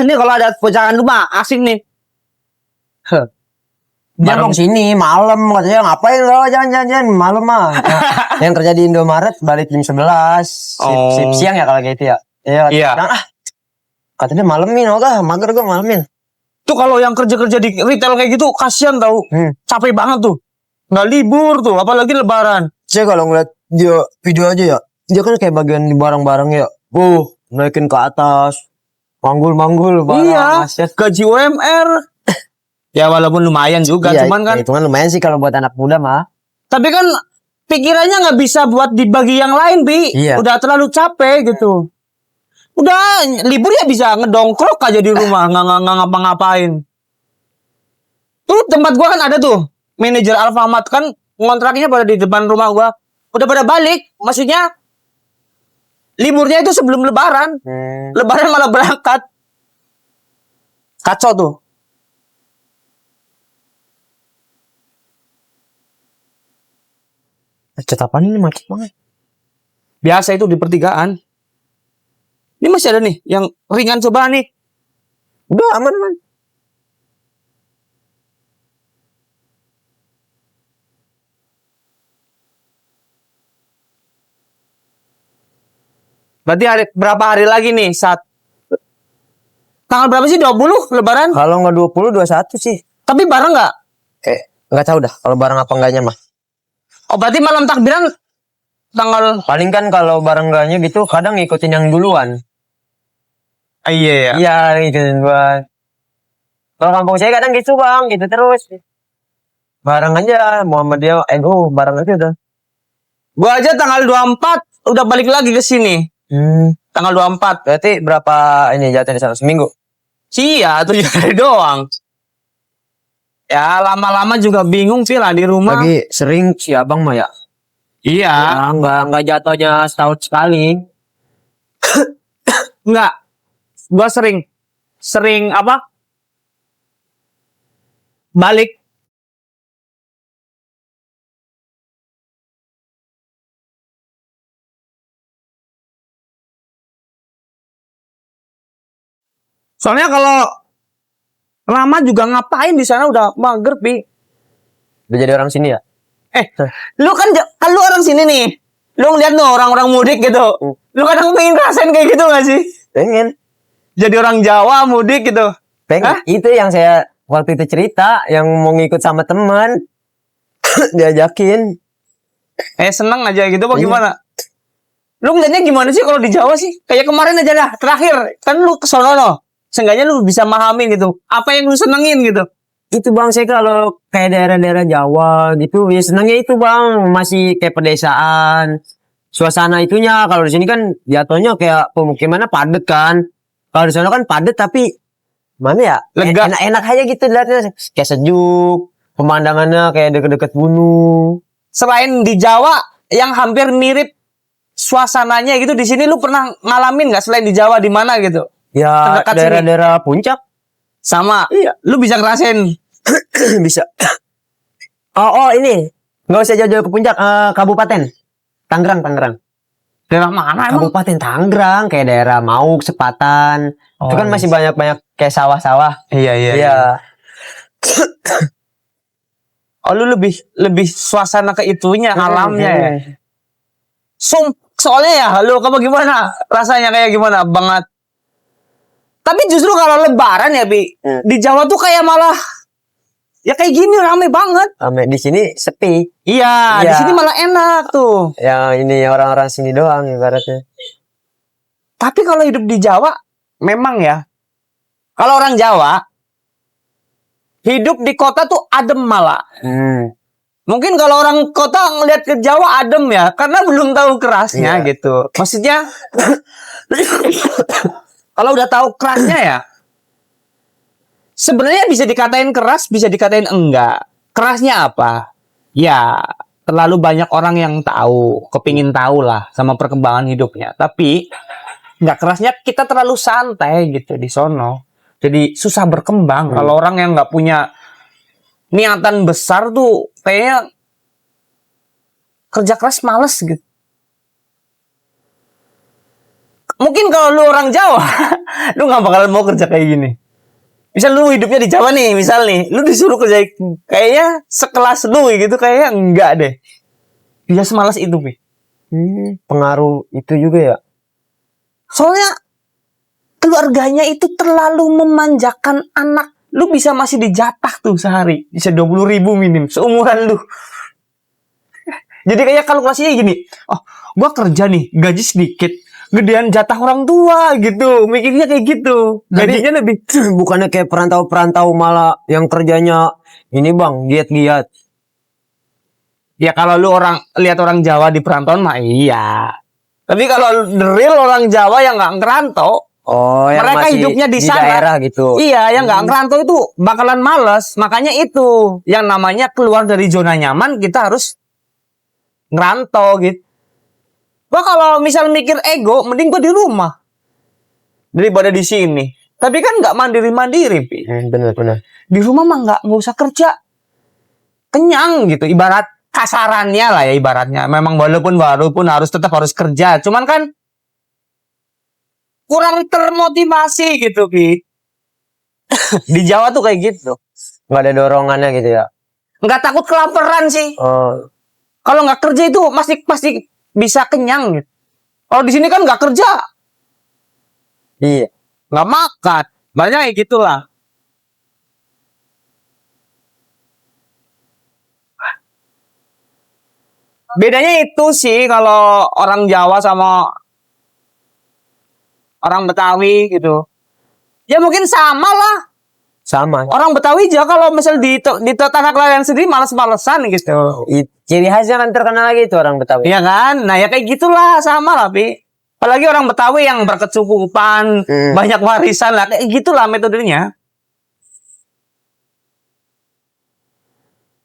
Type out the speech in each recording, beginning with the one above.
Ini kalau ada pocakan rumah asik nih. Dia mau sini malam katanya, ngapain lo jangan malam mah. Yang kerja di Indomaret balik jam 11 sip siang ya kalau gitu ya. Iya. Katanya malemin mager gue malemin. Tuh kalau yang kerja di retail kayak gitu kasihan tau. Capek banget tuh. Nggak libur tuh, apalagi lebaran. Saya kalau ngeliat dia video aja ya, dia kan kayak bagian di barang-barang ya. Naikin ke atas. Manggul barang. Iya, gaji UMR. Ya walaupun lumayan juga, iya, cuman kan ya, cuman lumayan sih kalau buat anak muda mah. Tapi kan pikirannya nggak bisa buat dibagi yang lain, Bi. Iya. Udah terlalu capek gitu. Udah libur ya bisa ngedongkrok aja di rumah, nggak ngapa-ngapain. Tuh tempat gua kan ada tuh manajer Alfamart, kan ngontraknya pada di depan rumah gua. Udah pada balik, maksudnya liburnya itu sebelum Lebaran. Lebaran malah berangkat. Kacau tuh. Macet apaan ini, macet banget. Biasa itu di pertigaan. Ini masih ada nih yang ringan, coba nih. Udah aman. Berarti berapa hari lagi nih saat tanggal berapa sih? 20 Lebaran? Kalau nggak 20, 21 sih. Tapi bareng nggak? Nggak tahu dah kalau bareng apa enggaknya mah. Oh berarti malam takbiran tanggal. Paling kan kalau bareng enggaknya gitu kadang ngikutin yang duluan. Iya ya. Iya ngikutin duluan. Kalau kampung saya kadang gitu bang, gitu terus. Bareng aja Muhammadiyah NU bareng aja udah. Gua aja tanggal 24 udah balik lagi ke sini. Tanggal 24. Berarti berapa ini jatuh di sana, seminggu? Iya, 7 hari doang. Ya lama-lama juga bingung sih lah di rumah. Lagi sering si abang mah ya. Iya. Ya, nggak jatuhnya setahun sekali. Enggak. Gua sering apa? Balik. Soalnya kalau lama juga ngapain di sana udah mager, Pi. Udah jadi orang sini ya? Lu kan lu orang sini nih. Lu ngeliat tuh orang-orang mudik gitu. Lu kadang pengen ngerasain kayak gitu gak sih? Pengen. Jadi orang Jawa mudik gitu. Pengen. Hah? Itu yang saya waktu itu cerita, yang mau ngikut sama teman. Diajakin. Seneng aja gitu apa gimana? Lu ngeliatnya gimana sih kalau di Jawa sih? Kayak kemarin aja dah, terakhir. Kan lu kesono loh. Seenggaknya lu bisa mahamin gitu. Apa yang lu senengin gitu. Itu bang, saya kalau kayak daerah-daerah Jawa gitu, ya senangnya itu bang, masih kayak pedesaan. Suasana itunya, kalau di sini kan jatuhnya kayak pemukimannya padat kan. Kalau di sana kan padat tapi mana ya? Lega. Enak-enak aja gitu lihatnya, kayak sejuk, pemandangannya kayak deket-deket gunung. Selain di Jawa yang hampir mirip suasananya gitu, di sini lu pernah ngalamin nggak selain di Jawa di mana gitu? Ya Terdekat daerah-daerah puncak. Sama. Iya. Lu bisa ngerasain. Bisa. Oh ini nggak usah jauh-jauh ke puncak, kabupaten Tangerang. Daerah mana emang? Kabupaten Tangerang, kayak daerah Mauk, Sepatan. Itu kan masih banyak kayak sawah-sawah. Iya. Oh lu lebih suasana ke itunya, alamnya ya. Soalnya ya, lu kamu gimana? Rasanya kayak gimana banget? Tapi justru kalau Lebaran ya, Bi, di Jawa tuh kayak malah ya kayak gini rame banget. Rame di sini sepi. Iya, di sini malah enak tuh. Yang ini orang-orang sini doang ibaratnya. Tapi kalau hidup di Jawa memang ya. Kalau orang Jawa hidup di kota tuh adem malah. Mungkin kalau orang kota ngelihat ke Jawa adem ya, karena belum tahu kerasnya gitu. Maksudnya kalau udah tahu kerasnya ya, sebenarnya bisa dikatain keras, bisa dikatain enggak. Kerasnya apa? Ya, terlalu banyak orang yang tahu, kepingin tahu lah sama perkembangan hidupnya. Tapi nggak kerasnya kita terlalu santai gitu di sono. Jadi susah berkembang. Kalau orang yang nggak punya niatan besar tuh kayaknya kerja keras males gitu. Mungkin kalau lu orang Jawa Lu nggak bakalan mau kerja kayak gini. Misal lu hidupnya di Jawa nih, misal nih, lu disuruh kerja kayaknya sekelas lu gitu, kayaknya enggak deh. Dia semalas itu, Pi. Pengaruh itu juga ya. Soalnya keluarganya itu terlalu memanjakan anak. Lu bisa masih dijatah tuh sehari, bisa 20.000 minim, seumuran lu. Jadi kayak kalkulasinya gini, oh, gua kerja nih, gaji sedikit, gedean jatah orang tua gitu, mikirnya kayak gitu. Gajinya lebih. Bukannya kayak perantau-perantau malah yang kerjanya ini bang, giat-giat. Ya kalau lu lihat orang Jawa di perantauan mah iya. Tapi kalau the real orang Jawa yang nggak ngerantau, Oh, yang mereka masih hidupnya di sana, daerah gitu. iya, yang nggak ngerantau itu bakalan males. Makanya itu yang namanya keluar dari zona nyaman, kita harus ngerantau gitu. Gua kalau misal mikir ego, mending gua di rumah daripada di sini. Tapi kan nggak mandiri-mandiri, Pi. Bener-bener. Di rumah mah nggak usah kerja, kenyang gitu. Ibarat kasarannya lah ya, ibaratnya. Memang walaupun tetap harus kerja, cuman kan kurang termotivasi gitu, Pi. Di Jawa tuh kayak gitu. Nggak ada dorongannya gitu ya. Nggak takut kelaparan sih. Oh, Kalau nggak kerja itu pasti bisa kenyang gitu. Kalau di sini kan nggak kerja, iya. nggak makan, banyak kayak gitulah. Bedanya itu sih kalau orang Jawa sama orang Betawi gitu. Ya mungkin sama lah. Sama. Orang Betawi aja kalau misal di tetangga kalian sendiri males-malesan gitu. Ciri khasnya kan terkenal lagi itu orang Betawi. Iya kan? Nah ya kayak gitulah, sama lah, Pi. Apalagi orang Betawi yang berkecukupan, banyak warisan lah, kayak gitulah metodenya.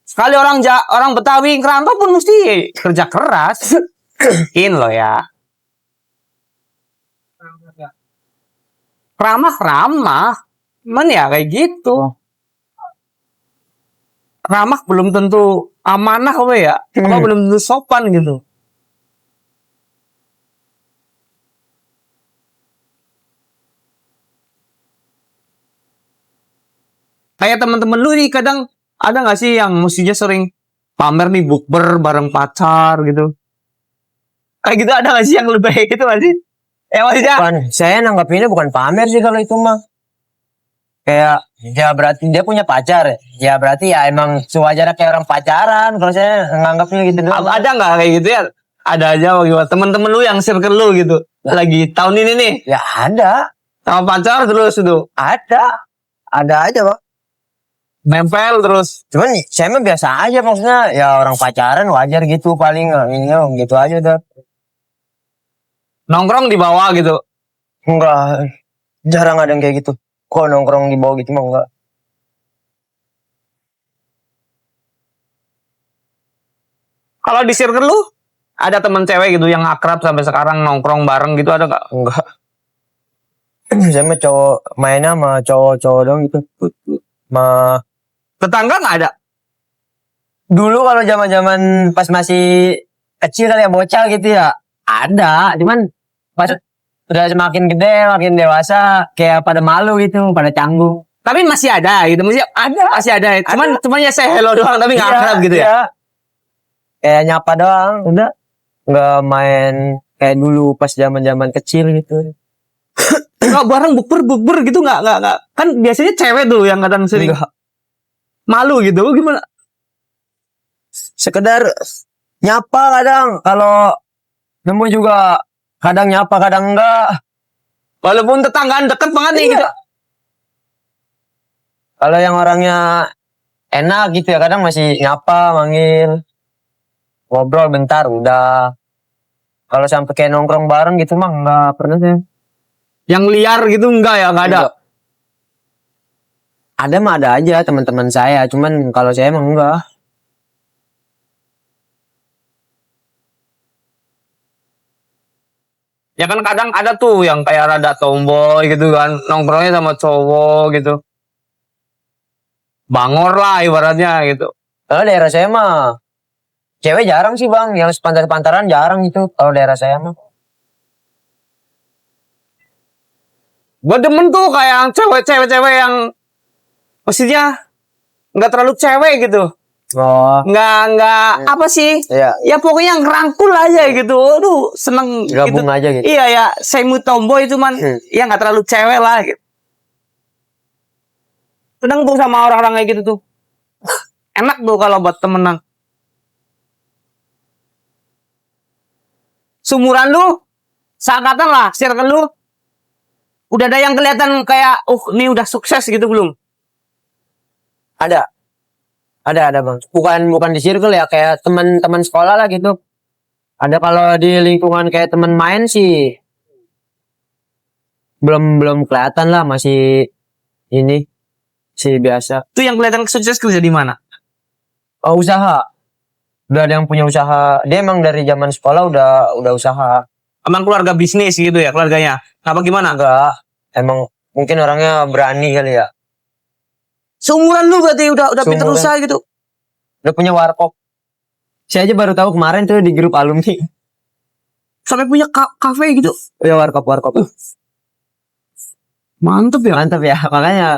Sekali orang Betawi ngerantau pun mesti kerja keras. In loh ya. Ramah. Cuman ya kayak gitu. Ramah belum tentu amanah apa ya. Apa belum tentu sopan gitu. Kayak teman-teman lu nih kadang ada nggak sih yang mestinya sering pamer nih bukber bareng pacar gitu. Kayak gitu ada nggak sih yang lebih baik gitu nggak sih? Ya maksudnya. Bukan, saya nanggapinnya bukan pamer sih kalau itu mah. Kayak ya berarti dia punya pacar ya. Ya berarti ya emang sewajarnya kayak orang pacaran. Kalau saya nganggapnya gitu doang. Ada nggak kayak gitu ya? Ada aja gimana? Teman-teman lu yang circle lu gitu. Lagi tahun ini nih Ya ada. sama pacar terus itu Ada aja bang. nempel terus. Cuman saya mah biasa aja maksudnya ya orang pacaran wajar gitu paling ini gitu aja udah. Nongkrong di bawah gitu. Enggak, jarang ada yang kayak gitu. Kok nongkrong di bawah gitu mah enggak. Kalau di circle lu ada temen cewek gitu yang akrab sampai sekarang nongkrong bareng gitu ada nggak? Enggak. Saya mah cowok mainnya sama cowok-cowok doang gitu. Tetangga nggak ada? Dulu kalau zaman-zaman pas masih kecil kali ya bocah gitu ya. Ada, cuman pas udah semakin gede, makin dewasa kayak pada malu gitu, pada canggung. Tapi masih ada gitu, masih ada. Cuman ya saya hello doang tapi nggak akrab gitu ya. Iya. Kayak nyapa doang, udah. Nggak main kayak dulu pas zaman-zaman kecil gitu. Nggak bareng bukber gitu nggak. Kan biasanya cewek tuh yang kadang sering Enggak. malu gitu. Lu gimana? Sekedar nyapa kadang, kalau nemu juga kadang nyapa kadang enggak. Walaupun tetanggaan deket banget nih Iya. gitu. Kalau yang orangnya enak gitu ya kadang masih nyapa, manggil, ngobrol bentar udah. Kalau sampai kayak nongkrong bareng gitu mah enggak pernah saya. Yang liar gitu enggak ya, enggak ada. Enggak. Ada mah ada aja teman-teman saya, cuman kalau saya emang enggak. Ya kan kadang ada tuh yang kayak rada tomboy gitu kan, nongkrongnya sama cowok gitu. Bangor lah ibaratnya gitu. Kalau daerah saya mah cewek jarang sih bang, yang sepantar-pantaran jarang itu kalau daerah saya mah. Gue demen tuh kayak yang cewek-cewek yang maksudnya nggak terlalu cewek gitu. Oh, Nggak apa sih? iya. Ya pokoknya yang ngerangkul aja gitu. Aduh, seneng Gabung gitu. aja gitu. Iya ya, semu tomboy cuman ya nggak terlalu cewek lah gitu. Seneng tuh sama orang-orang kayak gitu tuh. Enak tuh kalau buat temenan. Sumuran lu, seangkatan lah, circle lu. Udah ada yang kelihatan kayak, ini udah sukses gitu belum? Ada bang. Bukan di circle ya, kayak teman-teman sekolah lah gitu. Ada kalau di lingkungan kayak teman main sih, belum kelihatan lah, masih ini sih biasa. Itu yang kelihatan sukses kerja di mana? Oh, usaha. Udah ada yang punya usaha. Dia emang dari zaman sekolah udah usaha. Emang keluarga bisnis gitu ya keluarganya? Apa gimana? Enggak. Emang mungkin orangnya berani kali ya. Seumuran lu berarti udah pinter Seumuran. usaha gitu. Udah punya warkop. Saya aja baru tahu kemarin tuh di grup alumni. Sampai punya kafe gitu. Ya warkop. Mantep ya. Mantap ya. Makanya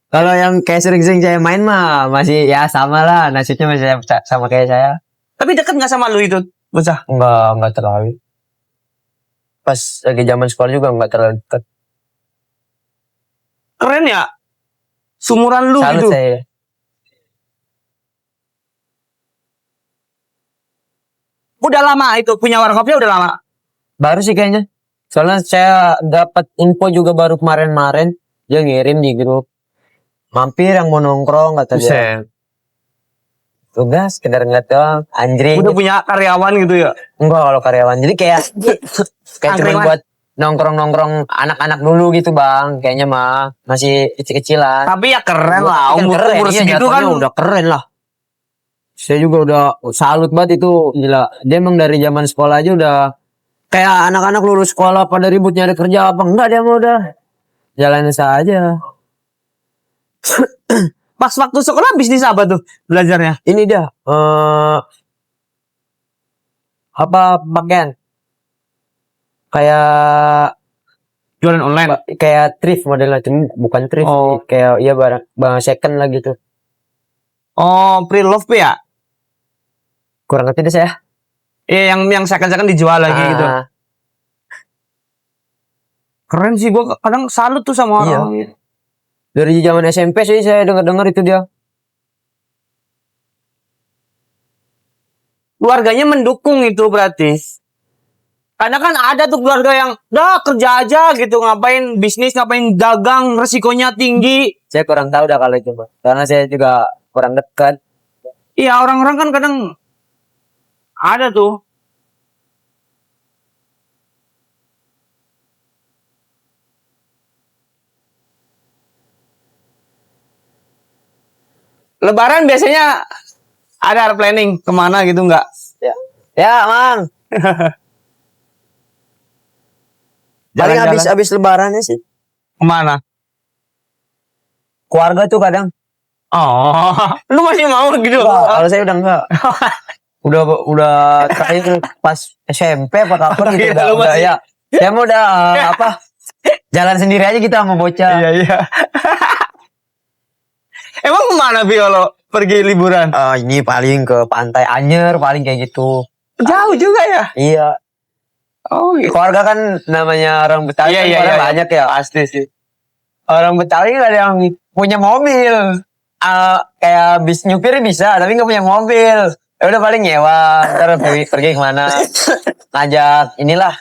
kalau yang kayak sering-sering saya main mah masih ya sama lah, nasibnya masih sama kayak saya. Tapi deket nggak sama lu itu, bocah? Enggak terlalu. Pas lagi zaman sekolah juga enggak terlalu dekat. Keren ya. Sumuran lu Salut gitu. saya. Udah lama itu punya warkopnya udah lama. Baru sih kayaknya. Soalnya saya dapat info juga baru kemarin-kemarin. Dia ngirim di grup. Mampir yang mau nongkrong kata dia. Buset. Tugas sekedar ngeliat doang. Anjing. Udah punya karyawan gitu ya. Enggak kalau karyawan. Jadi kayak cuma Angkringan. buat nongkrong-nongkrong anak-anak dulu gitu bang. Kayaknya mah masih kecil-kecilan. Tapi ya keren lah. Kan Umur iya, segitu kan jatuhnya udah keren lah. Saya juga udah salut banget itu, gila. Dia emang dari zaman sekolah aja udah kayak anak-anak lulus sekolah pada ribut nyari kerja apa enggak, dia mah udah jalanin saja. pas waktu sekolah bisnis apa tuh belajarnya? Ini dia apa pakaian kayak Jualan online. kayak thrift modelnya, cuma bukan thrift Oh. sih. Kayak iya barang second lah gitu. Oh, pre-love ya? Kurang ngerti deh saya. Iya, yang second dijual lagi gitu. Ah, Keren sih, gua kadang salut tuh sama Iya. orang. Gitu. Dari zaman SMP sih saya dengar itu dia. Keluarganya mendukung itu berarti. Karena kan ada tuh keluarga yang dah kerja aja gitu, ngapain bisnis, ngapain dagang, resikonya tinggi. Saya kurang tahu dah kalau itu, Pak. Karena saya juga kurang dekat. Iya, orang-orang kan kadang ada tuh. Lebaran biasanya ada planning kemana gitu nggak? Ya, Mang. Paling Jalan-jalan. habis lebarannya sih. Kemana? Keluarga tuh kadang. Oh, lu masih mau gitu? Wah, kalau saya udah enggak. udah terakhir pas SMP apa kapan gitu Iya, udah, lu udah masih- ya. Saya mau udah apa? Jalan sendiri aja kita sama bocah. Iya. Emang kemana Vi kalau pergi liburan? Ini paling ke Pantai Anyer paling kayak gitu. Jauh juga ya? Iya. Oh gitu. Keluarga kan namanya orang Betawi kan keluarga banyak ya. Pasti sih. Orang Betawi nggak ada yang punya mobil. Kayak nyupir bisa, tapi nggak punya mobil. Ya udah paling nyewa, ntar pergi kemana. Ngajak inilah.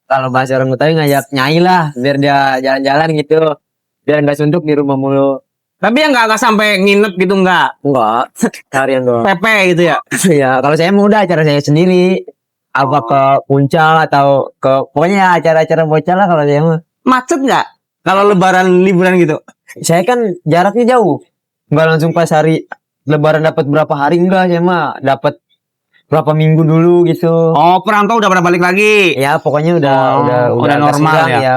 Kalau bahasa orang Betawi ngajak nyai lah, biar dia jalan-jalan gitu. Biar nggak suntuk di rumah mulu. Tapi yang nggak sampai nginep gitu nggak? Enggak, harian doang. Pepe gitu ya? Ya, kalau saya muda acara saya sendiri. Apa ke puncak atau ke pokoknya acara-acara bocah lah kalau saya mah. Macet nggak? Kalau lebaran liburan gitu? Saya kan jaraknya jauh. Enggak langsung pas hari lebaran dapat berapa hari enggak, saya mah dapat berapa minggu dulu gitu. Oh, perantau udah pada balik lagi? Ya pokoknya udah Oh, udah agak normal senggang ya?